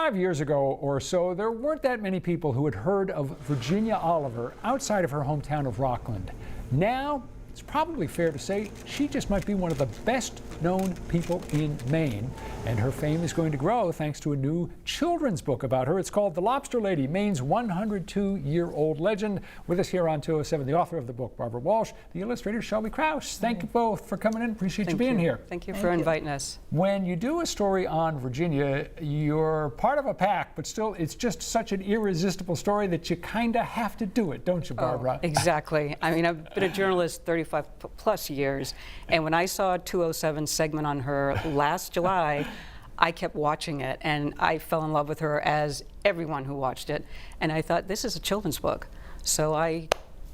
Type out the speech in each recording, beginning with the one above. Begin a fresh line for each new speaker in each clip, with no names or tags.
5 years ago or so, there weren't that many people who had heard of Virginia Oliver outside of her hometown of Rockland. Now, it's probably fair to say she just might be one of the best known people in Maine, and her fame is going to grow thanks to a new children's book about her. It's called The Lobster Lady, Maine's 102-year-old legend. With us here on 207, the author of the book, Barbara Walsh, the illustrator, Shelby Krause. Thank you both for coming in. Appreciate you being here.
Thank you for inviting us.
When you do a story on Virginia, you're part of a pack, but still it's just such an irresistible story that you kind of have to do it, don't you, Barbara?
Oh, exactly. I mean, I've been a journalist 35 plus years, and when I saw a 207 segment on her last July, I kept watching it, and I fell in love with her, as everyone who watched it, and I thought, this is a children's book. So I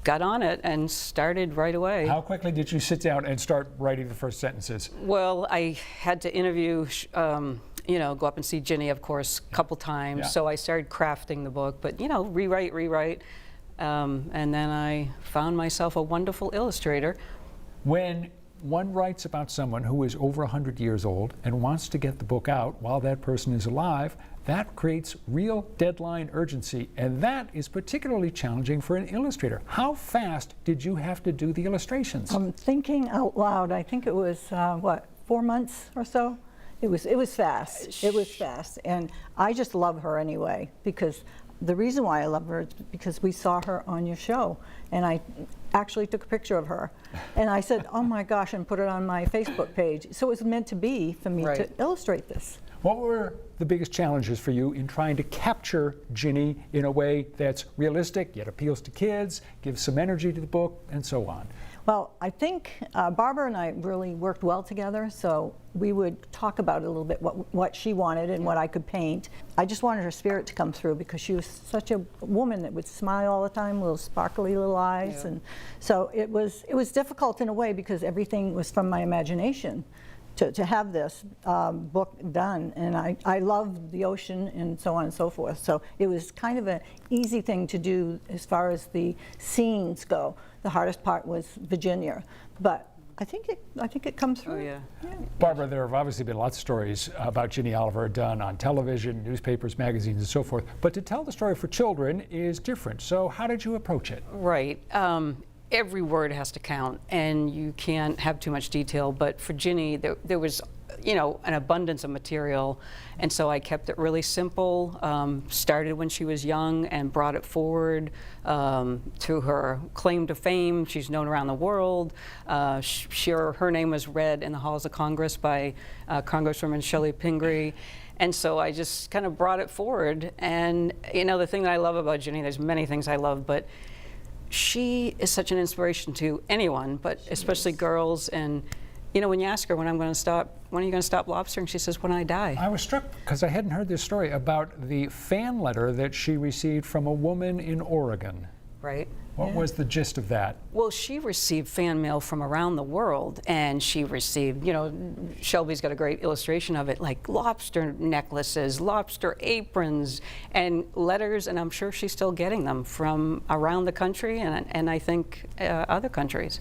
got on it and started right away.
How quickly did you sit down and start writing the first sentences?
Well, I had to interview, you know, go up and see Ginny, of course, a couple times. Yeah. So I started crafting the book, but, you know, rewrite. And then I found myself a wonderful illustrator.
When one writes about someone who is over 100 years old and wants to get the book out while that person is alive, that creates real deadline urgency, and that is particularly challenging for an illustrator. How fast did you have to do the illustrations?
Thinking out loud, I think it was, 4 months or so? It was fast. It was fast, and I just love her anyway, because the reason why I love her is because we saw her on your show, and I actually took a picture of her, and I said, oh my gosh, and put it on my Facebook page. So it was meant to be for me to illustrate this.
What were the biggest challenges for you in trying to capture Ginny in a way that's realistic, yet appeals to kids, gives some energy to the book, and so on?
Well, I think Barbara and I really worked well together, so we would talk about it a little bit, what she wanted and what I could paint. I just wanted her spirit to come through, because she was such a woman that would smile all the time, little sparkly little eyes, and so it was difficult in a way, because everything was from my imagination to have this book done, and I love the ocean and so on and so forth, so it was kind of an easy thing to do as far as the scenes go. The hardest part was Virginia, but I think it comes through.
Oh, yeah.
Barbara, there have obviously been lots of stories about Ginny Oliver done on television, newspapers, magazines, and so forth, but to tell the story for children is different. So how did you approach it?
Right. Every word has to count, and you can't have too much detail, but for Ginny, there was, you know, an abundance of material, and so I kept it really simple. Started when she was young and brought it forward to her claim to fame. She's known around the world. Her name was read in the halls of Congress by Congresswoman Shelley Pingree. And so I just kind of brought it forward. And, you know, the thing that I love about Ginny, there's many things I love, but she is such an inspiration to anyone, but especially girls. And you know, when you ask her when are you going to stop lobstering, she says, when I die.
I was struck because I hadn't heard this story about the fan letter that she received from a woman in Oregon.
Right.
What was the gist of that?
Well, she received fan mail from around the world, and she received, you know, Shelby's got a great illustration of it, like lobster necklaces, lobster aprons, and letters, and I'm sure she's still getting them from around the country and I think other countries.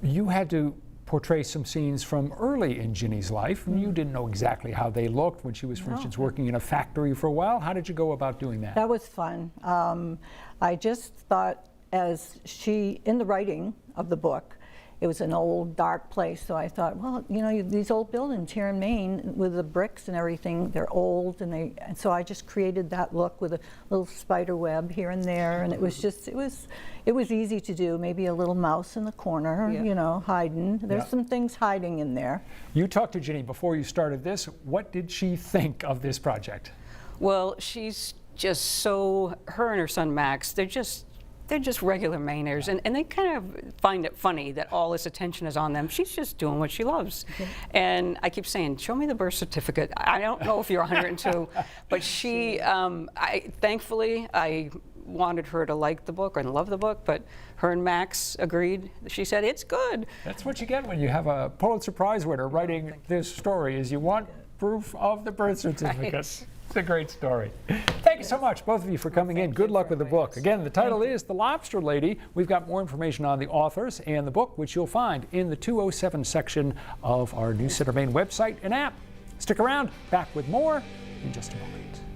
You
had to portray some scenes from early in Ginny's life, and you didn't know exactly how they looked when she was, for instance, working in a factory for a while. How did you go about doing that?
That was fun. I just thought, as in the writing of the book, it was an old, dark place, so I thought, well, you know, these old buildings here in Maine with the bricks and everything, they're old, and so I just created that look with a little spider web here and there, and it was easy to do. Maybe a little mouse in the corner, you know, hiding. There's some things hiding in there.
You talked to Ginny before you started this. What did she think of this project?
Well, she's just so, her and her son Max, they're just regular Mainers, and they kind of find it funny that all this attention is on them. She's just doing what she loves. And I keep saying, show me the birth certificate. I don't know if you're 102, but she, thankfully, I wanted her to like the book and love the book, but her and Max agreed. She said, it's good.
That's what you get when you have a Pulitzer Prize winner writing this story, is you want proof of the birth certificate. Right. It's a great story. Thank you so much, both of you, for coming in. Good luck with the book. Again, the title is The Lobster Lady. We've got more information on the authors and the book, which you'll find in the 207 section of our News Center Maine website and app. Stick around. Back with more in just a moment.